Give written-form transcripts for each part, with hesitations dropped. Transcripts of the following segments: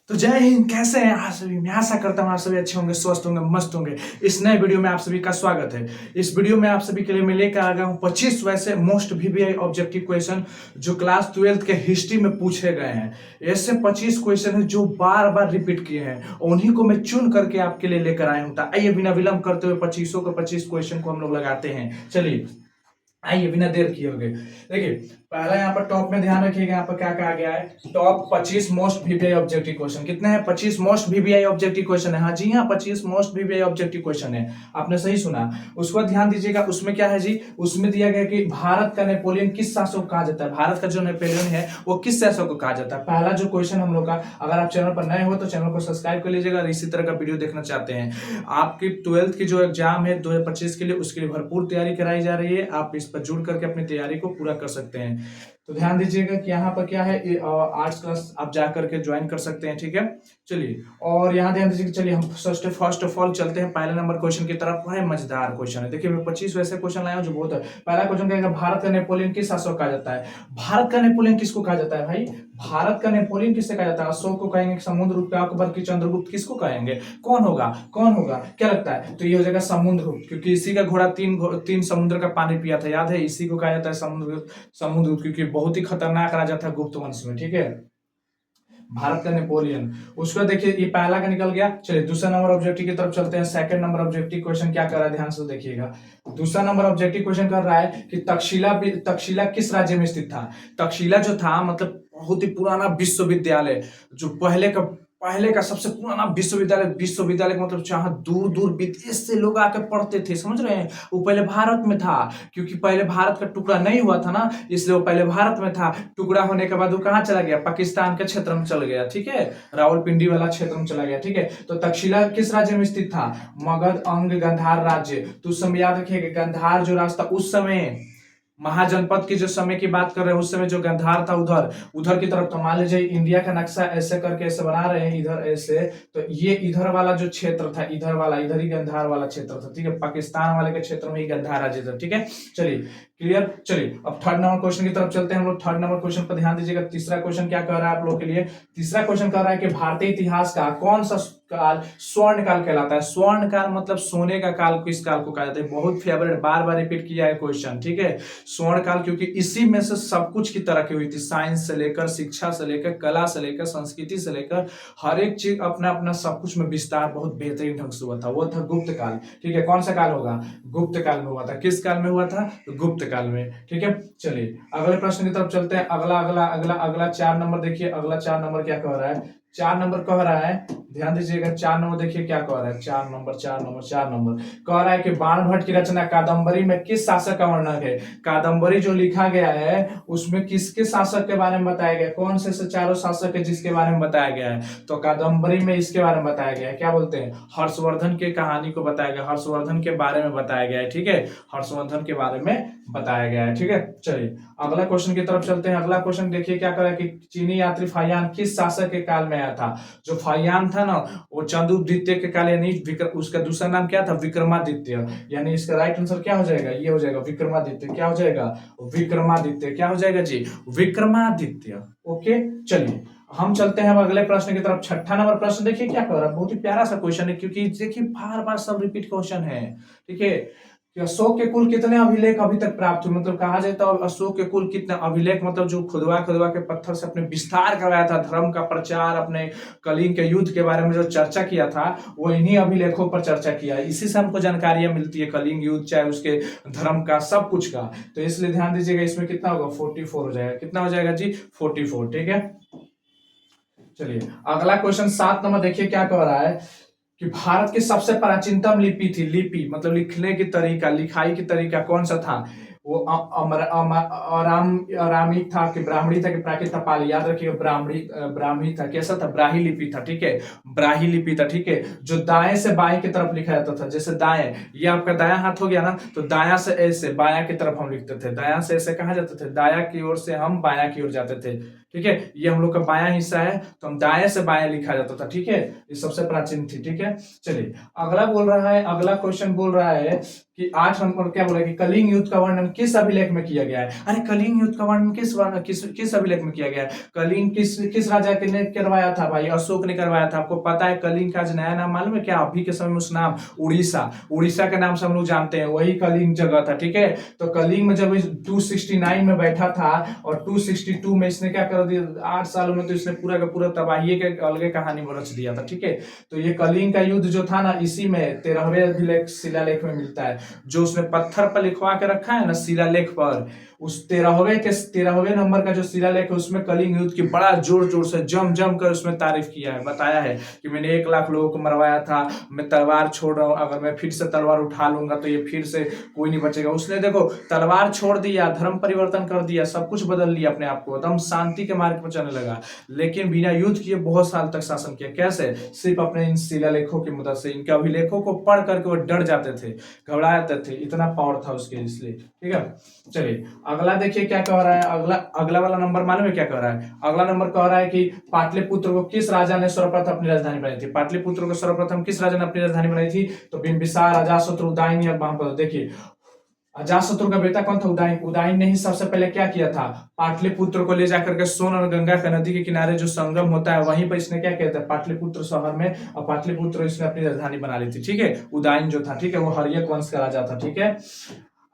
तो जय हिंद। कैसे हैं आप सभी? मैं आशा करता हूँ आप सभी अच्छे होंगे, स्वस्थ होंगे, मस्त होंगे। इस नए वीडियो में आप सभी का स्वागत है। इस वीडियो में आप सभी के लिए मैं लेकर आ गया हूँ 25 वैसे मोस्ट वीवीआई ऑब्जेक्टिव क्वेश्चन जो क्लास 12th के हिस्ट्री में पूछे गए हैं। ऐसे 25 क्वेश्चन है जो बार बार रिपीट किए हैं, उन्हीं को मैं चुन करके आपके लिए लेकर आया हूँ। आइए बिना विलंब करते हुए 25 के 25 क्वेश्चन को हम लोग लगाते हैं। चलिए आइए बिना देर किए हुए देखिए, पहला यहाँ पर टॉप में ध्यान रखिएगा। यहाँ पर क्या कहा गया है? Top 25 most VVI objective question. कितने हैं? 25 मोस्ट वीवीआई ऑब्जेक्टिव क्वेश्चन है। हाँ जी हाँ, 25 मोस्ट वीवीआई ऑब्जेक्टिव क्वेश्चन है। आपने सही सुना। उसके बाद ध्यान दीजिएगा, उसमें क्या है जी? उसमें दिया गया कि भारत का नेपोलियन किस शासक को कहा जाता है। भारत का जो नेपोलियन है वो किस शासक को कहा जाता है। पहला जो क्वेश्चन हम लोग का, अगर आप चैनल पर नए हो तो चैनल को सब्सक्राइब कर लीजिएगा और इसी तरह का वीडियो देखना चाहते हैं। आपकी 12th की जो एग्जाम है 2025 के लिए, उसके लिए भरपूर तैयारी कराई जा रही है। आप इस पर जुड़ करके अपनी तैयारी को पूरा कर सकते हैं। तो ध्यान दीजिएगा कि यहाँ पर क्या है, आर्ट्स क्लास आप जा करके ज्वाइन कर सकते हैं। ठीक है, चलिए। और यहाँ ध्यान दीजिए। चलिए हम फर्स्ट ऑफ ऑल चलते हैं पहले नंबर क्वेश्चन की तरफ। बड़े मजेदार क्वेश्चन है। देखिए मैं 25 वैसे क्वेश्चन लाया हूँ जो बहुत है। पहला क्वेश्चन कहेगा भारत का नेपोलियन किस शासक कहा जाता है। भारत का नेपोलियन किसको कहा जाता है भाई? भारत का नेपोलियन किससे कहा जाता है? अशोक को कहेंगे, समुद्रगुप्त, अकबर की चंद्रगुप्त, किसको कहेंगे? कौन होगा? कौन होगा? क्या लगता है? तो ये हो जाएगा समुद्रगुप्त, क्योंकि इसी का घोड़ा तीन समुद्र का पानी पिया था, याद है? इसी को कहा जाता है समुद्रगुप्त, क्योंकि बहुत ही खतरनाक राजा था गुप्त वंश में। ठीक है, भारत का नेपोलियन। उसका देखिए ये पहला का निकल गया। चलिए दूसरा नंबर ऑब्जेक्टिव की तरफ चलते हैं। सेकंड नंबर ऑब्जेक्टिव क्वेश्चन क्या कर रहा है, ध्यान से देखिएगा। दूसरा नंबर ऑब्जेक्टिव क्वेश्चन कर रहा है कि तक्षशिला किस राज्य में स्थित था। तक्षशिला जो था मतलब बहुत ही पुराना विश्वविद्यालय, जो पहले का सबसे पुराना विश्वविद्यालय का मतलब जहां दूर दूर विदेश से लोग आके पढ़ते थे, समझ रहे हैं? वो पहले भारत में था, क्योंकि पहले भारत का टुकड़ा नहीं हुआ था ना, इसलिए वो पहले भारत में था। टुकड़ा होने के बाद वो कहाँ चला गया? पाकिस्तान के क्षेत्र में चल गया। ठीक है, रावलपिंडी वाला क्षेत्र में चला गया। ठीक है, तो तक्षशिला किस राज्य में स्थित था? मगध, अंग, गांधार राज्य। तो उस समय याद रखिएगा, गांधार जो रास्ता उस समय महाजनपद की जो समय की बात कर रहे हैं, उस समय जो गांधार था उधर उधर की तरफ। तो मान लीजिए इंडिया का नक्शा ऐसे करके ऐसे बना रहे हैं, इधर ऐसे, तो ये इधर वाला जो क्षेत्र था, इधर वाला, इधर ही गांधार वाला क्षेत्र था। ठीक है, पाकिस्तान वाले के क्षेत्र में ही गांधार राज्य था। ठीक है, चलिए क्लियर। चलिए अब थर्ड नंबर क्वेश्चन की तरफ चलते हैं हम लोग। थर्ड नंबर क्वेश्चन पर ध्यान दीजिएगा। तीसरा क्वेश्चन क्या कर रहा है आप लोग के लिए? तीसरा क्वेश्चन कर रहा है कि भारतीय इतिहास का कौन सा काल स्वर्ण काल कहलाता है। स्वर्ण काल मतलब सोने का काल, किस काल को कहा जाता है? बहुत फेवरेट, बार बार रिपीट किया है क्वेश्चन। ठीक है, स्वर्ण काल, क्योंकि इसी में से सब कुछ की तरक्की हुई थी। साइंस से लेकर, शिक्षा से लेकर, कला से लेकर, संस्कृति से लेकर, हर एक चीज अपना अपना सब कुछ में विस्तार बहुत बेहतरीन ढंग से हुआ था। वो था गुप्त काल। ठीक है, कौन सा काल होगा? गुप्त काल में हुआ था। किस काल में हुआ था? गुप्त काल में। ठीक है, चलिए अगले प्रश्न की तरफ चलते हैं। अगला अगला अगला अगला 4 नंबर देखिए। अगला 4 नंबर क्या कह रहा है? 4 नंबर कह रहा है, ध्यान दीजिएगा। 4 नंबर देखिए क्या कह रहा है। 4 नंबर कह रहा है कि बाणभट्ट की रचना कादम्बरी में किस शासक का वर्णन है। कादम्बरी जो लिखा गया है उसमें किसके शासक के बारे में बताया गया? कौन से चारों शासक है जिसके बारे में बताया गया है? तो कादम्बरी में इसके बारे में बताया गया है, क्या बोलते हैं? हर्षवर्धन के कहानी को बताया गया, हर्षवर्धन के बारे में बताया गया है। ठीक है, हर्षवर्धन के बारे में बताया गया है। ठीक है, चलिए अगला क्वेश्चन की तरफ चलते हैं। अगला क्वेश्चन देखिए क्या कर रहा है कि चीनी यात्री फाहियान किस शासक के काल में आया था। जो फाहियान था ना, वो चंद्रगुप्त के काल, यानी उसका दूसरा नाम क्या था? विक्रमादित्य। यानी इसका राइट आंसर क्या हो जाएगा? ये हो जाएगा विक्रमादित्य। क्या हो जाएगा? विक्रमादित्य। क्या हो जाएगा जी? विक्रमादित्य। ओके, चलिए हम चलते हैं अब अगले प्रश्न की तरफ। छठा नंबर प्रश्न देखिए क्या कर रहा है। बहुत ही प्यारा सा क्वेश्चन है, क्योंकि देखिए बार बार सब रिपीट क्वेश्चन है। ठीक है, कि अशोक के कुल कितने अभिलेख अभी तक प्राप्त हुए? मतलब कहा जाता है अशोक के कुल कितने अभिलेख, मतलब जो खुदवा खुदवा के पत्थर से अपने विस्तार करवाया था, धर्म का प्रचार, अपने कलिंग के युद्ध के बारे में जो चर्चा किया था, वो इन्हीं अभिलेखों पर चर्चा किया है। इसी से हमको जानकारियां मिलती है, कलिंग युद्ध चाहे उसके धर्म का, सब कुछ का। तो इसलिए ध्यान दीजिएगा, इसमें कितना होगा? 44 हो जाएगा। कितना हो जाएगा जी? 44। ठीक है, चलिए अगला क्वेश्चन 7 नंबर देखिए क्या कह रहा है कि भारत की सबसे प्राचीनतम लिपि थी। लिपि मतलब लिखने की तरीका, लिखाई की तरीका कौन सा था? वो अरामिक था कि ब्राह्मणी था कि प्राकृत था? पाली, याद रखिएगा, ब्राह्मी था। कैसा था? ब्राही लिपि था। ठीक है, ब्राही लिपि था। ठीक है, जो दाएं से बाएं की तरफ लिखा जाता था। जैसे दाएं, ये आपका दायां हाथ हो गया ना, तो दायां से ऐसे बायां की तरफ हम लिखते थे। दायां से ऐसे कहा जाते थे, दायां की ओर से हम बायां की ओर जाते थे। ठीक है, ये हम लोग का बायां हिस्सा है, तो हम दाएं से बायां लिखा जाता था। ठीक है, ये सबसे प्राचीन थी। ठीक है, चलिए अगला बोल रहा है, अगला क्वेश्चन बोल रहा है कि 8 नंबर क्या बोला कि कलिंग युद्ध का वर्णन किस अभिलेख में किया गया है। अरे कलिंग युद्ध का वर्णन किस अभिलेख में किया गया है। कलिंग किस राजा के ने करवाया था भाई, अशोक ने करवाया था। आपको पता है कलिंग का आज नया नाम मालूम है क्या, अभी के समय में उस नाम उड़ीसा, उड़ीसा के नाम से हम लोग जानते हैं, वही कलिंग जगह था। ठीक है, तो कलिंग में जब 269 में बैठा था और 262 में इसने क्या कर दिया, 8 सालों में तो इसने पूरा का पूरा तबाही के अलगे कहानी में रच दिया था। ठीक है, तो ये कलिंग का युद्ध जो था ना, इसी में 13वें अभिलेख शिलालेख में मिलता है, जो उसने पत्थर पर लिखवा के रखा है ना शिलालेख पर, उस 13वें नंबर का जो शिलालेख है उसमें कलिंग युद्ध की बड़ा जोर जोर से जम जम कर उसमें तारीफ किया है, बताया है कि मैंने 1 लाख लोगों को मरवाया था, मैं तलवार छोड़ रहा हूं, अगर मैं फिर से तलवार उठा लूंगा तो ये फिर से कोई नहीं बचेगा। उसने देखो तलवार छोड़ दिया, धर्म परिवर्तन कर दिया, सब कुछ बदल लिया अपने आप को, एकदम शांति के मार्ग पर चलने लगा, लेकिन बिना युद्ध किए बहुत साल तक शासन किया। कैसे, सिर्फ अपने इन शिलालेखों की मदद से, इनके अभिलेखों को पढ़ करके वो डर जाते थे, घबरा जाते थे, इतना पावर था उसके, इसलिए। ठीक है, चलिए अगला देखिए क्या कह रहा है। अगला वाला नंबर मालूम है क्या कह रहा है। अगला नंबर कह रहा है कि पाटलिपुत्र को किस राजा ने सर्वप्रथम अपनी राजधानी बनाई थी। पाटलिपुत्र को सर्वप्रथम किस राजा ने अपनी राजधानी बनाई थी, तो बिंबिसार, अजातशत्रु, उदयन या महाबल। देखिए अजातशत्रु का बेटा कौन था, उदयन। उदयन ने ही सबसे पहले क्या किया था, पाटलिपुत्र को ले जाकर के सोन और गंगा का नदी के किनारे जो संगम होता है वहीं पर इसने क्या किया था, पाटलिपुत्र शहर में, और पाटलिपुत्र इसने अपनी राजधानी बना ली थी। ठीक है, उदयन जो था, ठीक है, वो हर्यक वंश का राजा था। ठीक है,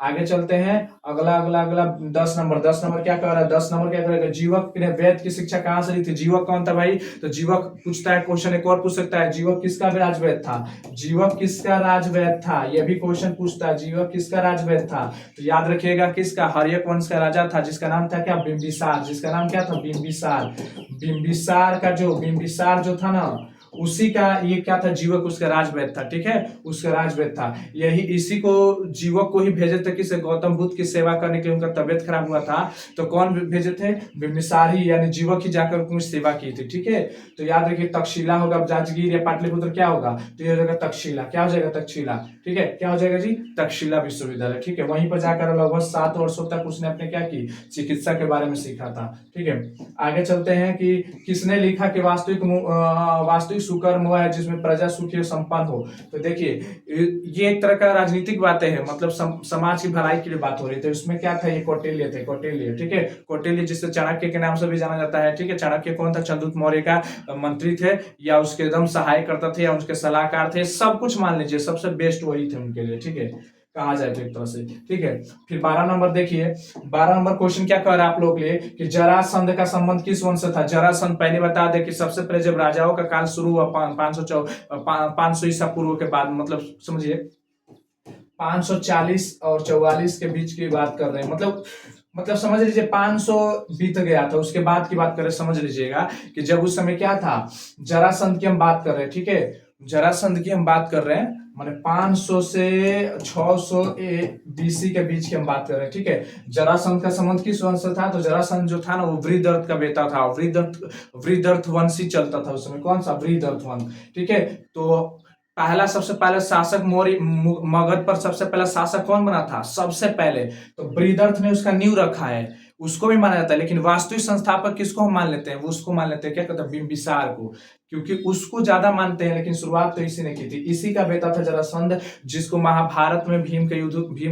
आगे चलते हैं। अगला अगला अगला 10 नंबर क्या कह रहा है। 10 नंबर क्या करेगा, जीवक ने वेद की शिक्षा कहां से ली थी। जीवक कौन था भाई, तो जीवक पूछता है क्वेश्चन, एक और पूछ सकता है, जीवक किसका राजवैद था। जीवक किसका राजवैद था, यह भी क्वेश्चन पूछता है, जीवक किसका राजवैद था। तो याद रखिएगा किसका, हर्यक वंश का राजा था, जिसका नाम था क्या, बिंबिसार। जिसका नाम क्या था, बिंबिसार। बिंबिसार जो था ना, उसी का ये क्या था, जीवक उसका राजवैद था। ठीक है, उसका राजवैद था, यही इसी को जीवक को ही भेजे थे किसे, गौतम बुद्ध की सेवा करने के लिए। उनका तबियत खराब हुआ था तो कौन भेजे थे, बिंबिसार ही, यानी जीवक ही जाकर उनकी सेवा की थी। ठीक है, तो याद रखिए तक्षशिला होगा, जांजगीर या पाटलिपुत्र क्या होगा, तो ये हो जाएगा तक्षशिला। क्या हो जाएगा, तक्षशिला। ठीक है, क्या हो जाएगा जी, तक्षशिला विश्वविद्यालय। ठीक है, वहीं पर जाकर लगभग 7 वर्षों तक उसने अपने क्या की, चिकित्सा के बारे में सीखा था। ठीक है, आगे चलते हैं कि किसने लिखा कि वास्तविक सुकर्म वह है जिसमें प्रजा सुखी और संपन्न हो। तो देखिए ये एक तरह का राजनीतिक बातें हैं, मतलब समाज की भलाई के लिए बात हो रही थी। उसमें क्या था, ये कौटिल्य थे, कौटिल्य। ठीक है, कौटिल्य जिससे चाणक्य के नाम से भी जाना जाता है। ठीक है, चाणक्य कौन था, चंद्रगुप्त मौर्य का मंत्री थे, या उसके एकदम सहायक करता थे, या उनके सलाहकार थे, सब कुछ मान लीजिए, सबसे बेस्ट वही थे उनके लिए। ठीक है, कहा जाए तो एक तरह से। ठीक है, फिर 12 नंबर देखिए। 12 नंबर क्वेश्चन क्या कह रहा है आप लोग लिए कि जरासंध का संबंध किस वंश से था। जरासंध पहले बता दे कि सबसे पहले जब राजाओं का काल शुरू हुआ 500 ईसा पूर्व के बाद, मतलब समझिए 540 और 44 के बीच की बात कर रहे हैं, मतलब समझ लीजिए 500 बीत गया था, उसके बाद की बात करें, समझ लीजिएगा कि जब उस समय क्या था, जरासंध की हम बात कर रहे हैं। ठीक है, जरासंध की हम बात कर रहे हैं, माने 500 से 600 बीसी के बीच की हम बात कर रहे हैं। ठीक है, जरासंध का संबंध किस वंश से था, तो जरासंध जो था ना वो वृद्धर्थ का बेटा था, वृद्धर्थ वंश ही चलता था उस समय। कौन सा, वृद्धर्थ वंश। ठीक है, तो सबसे पहले शासक मौर्य मगध पर सबसे पहला शासक कौन बना था, सबसे पहले तो वृद्धर्थ ने उसका नींव रखा है, उसको भी माना जाता है। लेकिन वास्तविक संस्थापक किसको हम मान लेते हैं, वो उसको मान लेते हैं, क्या कहते हैं, बिंबिसार को, क्योंकि उसको ज्यादा मानते हैं, लेकिन शुरुआत तो इसी ने की थी। इसी का बेटा था जरासंध, जिसको महाभारत में भीम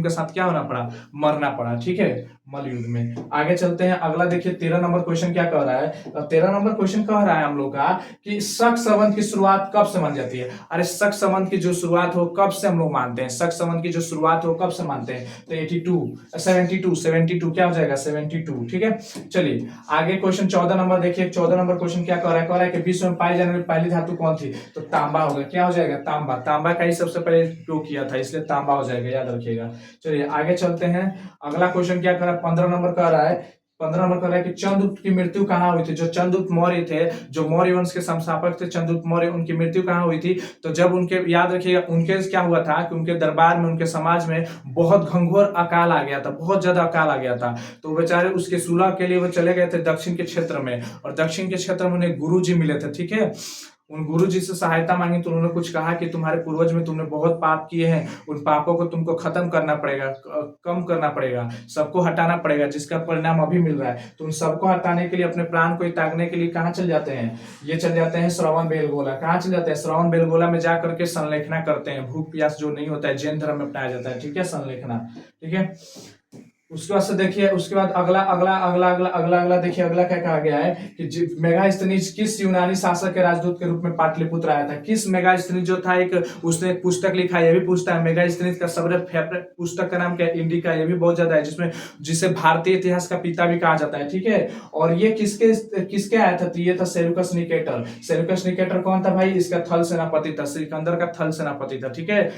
के साथ क्या होना पड़ा, मरना पड़ा। ठीक है, मल युद्ध में। आगे चलते हैं, अगला देखिए 13 नंबर क्वेश्चन क्या कह रहा है। 13 नंबर क्वेश्चन कह रहा है हम लोग का कि शक संबंध की शुरुआत कब से मान जाती है। अरे शक संबंध की जो शुरुआत हो कब से हम लोग मानते हैं, शक संबंध की जो शुरुआत हो कब से मानते हैं, तो 72 क्या हो जाएगा, 72। ठीक है, चलिए आगे क्वेश्चन 14 नंबर देखिए। 14 नंबर क्वेश्चन क्या कह रहा है कि विश्व में पाई जाने वाली पहली धातु कौन थी, तो तांबा होगा। क्या हो जाएगा, तांबा। तांबा का ही सबसे पहले उपयोग किया था, इसलिए तांबा हो जाएगा, याद रखिएगा। चलिए आगे चलते हैं, अगला क्वेश्चन क्या कर रहा है, 15 नंबर कह रहा है। 15 नंबर कह रहा है कि चंद्रगुप्त की मृत्यु कहाँ हुई थी। जो चंद्रगुप्त मौर्य थे, जो मौर्य वंश के संस्थापक थे चंद्रगुप्त मौर्य, उनकी मृत्यु कहाँ हुई थी, तो जब उनके, याद रखिएगा, उनके क्या हुआ था कि उनके दरबार में, उनके समाज में बहुत घंघोर अकाल आ गया था, बहुत ज्यादा अकाल आ गया था। तो बेचारे उसके सुलह के लिए वो चले गए थे दक्षिण के क्षेत्र में, और दक्षिण के क्षेत्र में उन्हें गुरु जी मिले थे। ठीक है, उन गुरु जी से सहायता मांगी तो उन्होंने कुछ कहा कि तुम्हारे पूर्वज में तुमने बहुत पाप किए हैं, उन पापों को तुमको खत्म करना पड़ेगा, कम करना पड़ेगा, सबको हटाना पड़ेगा, जिसका परिणाम अभी मिल रहा है। तो उन सबको हटाने के लिए, अपने प्राण को त्यागने के लिए कहाँ चल जाते हैं, ये चल जाते हैं श्रवण बेलगोला। कहाँ चल जाते हैं, श्रवण बेलगोला में जा करके संलेखना करते हैं। भूख प्यास जो नहीं होता है, जैन धर्म में अपनाया जाता है, ठीक है, संलेखना, ठीक है। उसके बाद से देखिए, उसके बाद अगला अगला अगला अगला अगला अगला देखिए, अगला क्या कहा गया है कि मेगास्थनीज किस यूनानी शासक के राजदूत के रूप में पाटलिपुत्र आया था। किस मेगास्थनीज जो था, एक उसने एक पुस्तक लिखा, ये भी पूछता है। मेगास्थनीज का सबसे फेवरेट पुस्तक का नाम क्या है, इंडिका, ये भी बहुत ज्यादा है, जिसमें जिसे भारतीय इतिहास का पिता भी कहा जाता है, ठीक है। और ये किसके किसके आया था, तो ये था सेल्यूकस निकेटर। सेल्यूकस निकेटर कौन था भाई, इसका थल सेनापति था, सिकंदर का थल सेनापति था, ठीक है।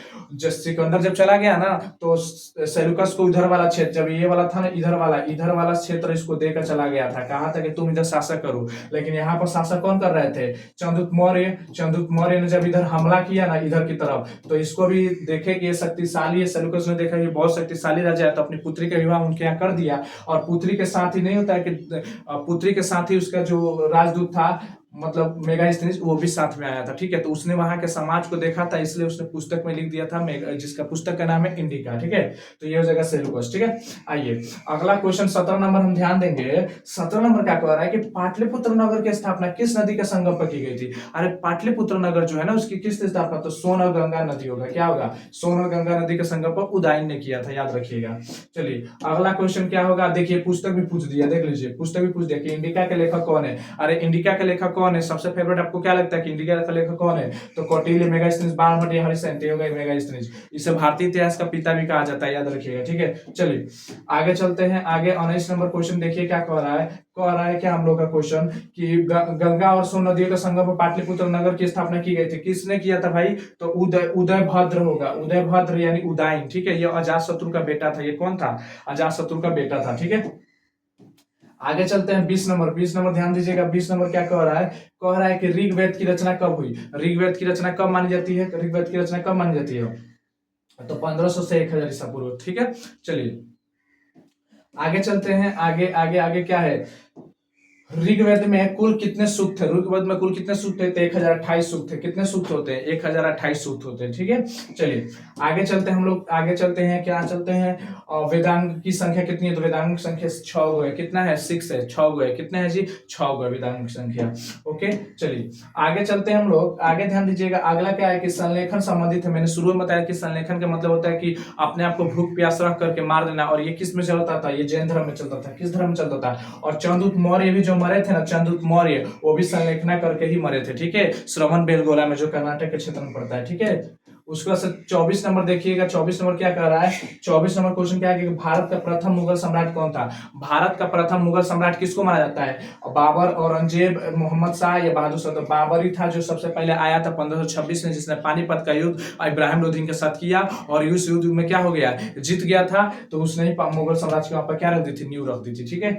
सिकंदर जब चला गया ना, तो सेल्यूकस को उधर वाला क्षेत्र, जब ये वाला था ना, इधर वाला क्षेत्र इसको देकर चला गया था। कहा था कि तुम इधर शासक करो, लेकिन यहाँ पर शासक कौन कर रहे थे, चंद्रगुप्त मौर्य। चंद्रगुप्त मौर्य ने जब इधर हमला किया ना, इधर की तरफ, तो इसको भी देखे कि ये शक्तिशाली है। सेल्यूकस ने देखा कि बहुत शक्तिशाली राजा है, तो अपनी पुत्री का विवाह उनके यहाँ कर दिया। और पुत्री के साथ ही नहीं होता है कि पुत्री के साथ ही उसका जो राजदूत था, मतलब मेगास्थनीज, वो भी साथ में आया था, ठीक है। तो उसने वहां के समाज को देखा था, इसलिए उसने पुस्तक में लिख दिया था, जिसका पुस्तक का नाम है इंडिका, ठीक है। तो ये हो जाएगा सेल्यूकस, ठीक है। आइए अगला क्वेश्चन 17 नंबर हम ध्यान देंगे। 17 नंबर क्या कह रहा है कि पाटलिपुत्र नगर की स्थापना किस नदी के संगम पर की गई थी। अरे पाटलिपुत्र नगर जो है ना, उसकी किस स्थापना, तो सोन और गंगा नदी होगा। क्या होगा, सोन और गंगा नदी के संगम पर उदयन ने किया था, याद रखिएगा। चलिए अगला क्वेश्चन क्या होगा, देखिए पुस्तक भी पूछ दिया, देख लीजिए पुस्तक भी पूछ दिया कि इंडिका के लेखक कौन है। अरे इंडिका के लेखक कौन है, सबसे फेवरेट आपको क्या लगता है कि इंडिका का लेखक कौन है, तो कौटिल्य, मेगास्थनीज, बाणभट्ट, हरिश्चंद्र, ये होगा मेगास्थनीज। इसे भारतीय इतिहास का पिता भी कहा जाता है, याद रखिएगा, ठीक है। चलिए आगे चलते हैं। आगे 19 नंबर क्वेश्चन देखिए क्या कह रहा है। कह रहा है क्या हम लोग का क्वेश्चन कि गंगा और सोन नदियों के संगम पर पाटलिपुत्र नगर की स्थापना की गई थी। किसने किया था भाई, तो उदयभद्र होगा, उदयभद्र यानी उदयन, ठीक है। ये अजातशत्रु का बेटा था। ये कौन था, अजातशत्रु का बेटा था, ठीक है। आगे चलते हैं 20 नंबर। 20 नंबर ध्यान दीजिएगा। 20 नंबर क्या कह रहा है, कह रहा है कि ऋग्वेद की रचना कब हुई। ऋग्वेद की रचना कब मानी जाती है, ऋग्वेद की रचना कब मानी जाती है, तो 1500 से 1000 ईसा पूर्व, ठीक है। चलिए आगे चलते हैं। आगे आगे आगे क्या है, ऋग्वेद में कुल कितने सूक्त थे, ऋग्वेद में कुल कितने सूक्त थे, तो 1028 सूक्त थे। कितने सूक्त होते हैं, 1028 सूक्त होते हैं, ठीक है। चलिए आगे चलते हैं हम लोग। आगे चलते हैं, क्या चलते हैं, वेदांग की संख्या कितनी है, तो वेदांग संख्या 6 गो है। कितना है, 6 है, 6 गो है। कितना है जी, 6 गो है वेदांग संख्या, ओके। चलिए आगे चलते हैं हम लोग। आगे ध्यान दीजिएगा, अगला क्या है कि संलेखन संबंधित है। मैंने शुरू में बताया कि संलेखन का मतलब होता है कि अपने आप को भूख प्यास रख करके मार देना, और ये किस में चलता था, ये जैन धर्म में चलता था। किस धर्म में चलता था, और चंद्रगुप्त मौर्य भी जो मरे थे ना, चंद्रगुप्त मौर्य, वो भी संलेखना करके ही मरे थे, ठीक है। श्रवण बेलगोला में, जो कर्नाटक के क्षेत्र में पड़ता है, ठीक है। उसके बाद 24 नंबर देखिएगा। 24 नंबर क्या कह रहा है, 24 नंबर क्वेश्चन क्या है कि भारत का प्रथम मुगल सम्राट कौन था। भारत का प्रथम मुगल सम्राट किसको माना जाता है, बाबर, औरंगजेब, मोहम्मद शाह या बहादुर शाह। तो बाबर ही था जो सबसे पहले आया था 1526 में, जिसने पानीपत का युद्ध इब्राहिम लोधी के साथ किया, और उस युद्ध में क्या हो गया, जीत गया था। तो उसने ही मुगल साम्राज्य के वहां पर क्या रख दी थी, नींव रख दी थी, ठीक है।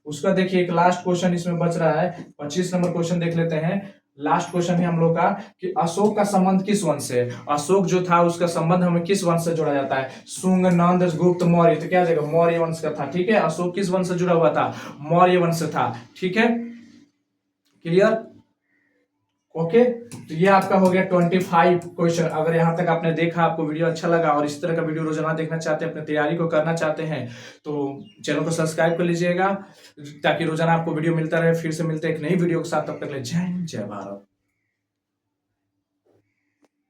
उसका देखिए एक लास्ट क्वेश्चन इसमें बच रहा है, 25 नंबर क्वेश्चन देख लेते हैं। लास्ट क्वेश्चन है हम लोग का कि अशोक का संबंध किस वंश से, अशोक जो था उसका संबंध हमें किस वंश से जोड़ा जाता है, शुंग, नंद, गुप्त, मौर्य। तो क्या जाएगा, मौर्य वंश का था, ठीक है। अशोक किस वंश से जुड़ा हुआ था, मौर्य वंश से था, ठीक है। Clear, okay. तो ये आपका हो गया 25 क्वेश्चन। अगर यहाँ तक आपने देखा, आपको वीडियो अच्छा लगा और इस तरह का वीडियो रोजाना देखना चाहते हैं, अपने तैयारी को करना चाहते हैं, तो चैनल को सब्सक्राइब कर लीजिएगा, ताकि रोजाना आपको वीडियो मिलता रहे। फिर से मिलते हैं एक नई वीडियो के साथ, तब तक के लिए जय हिंद, जय भारत।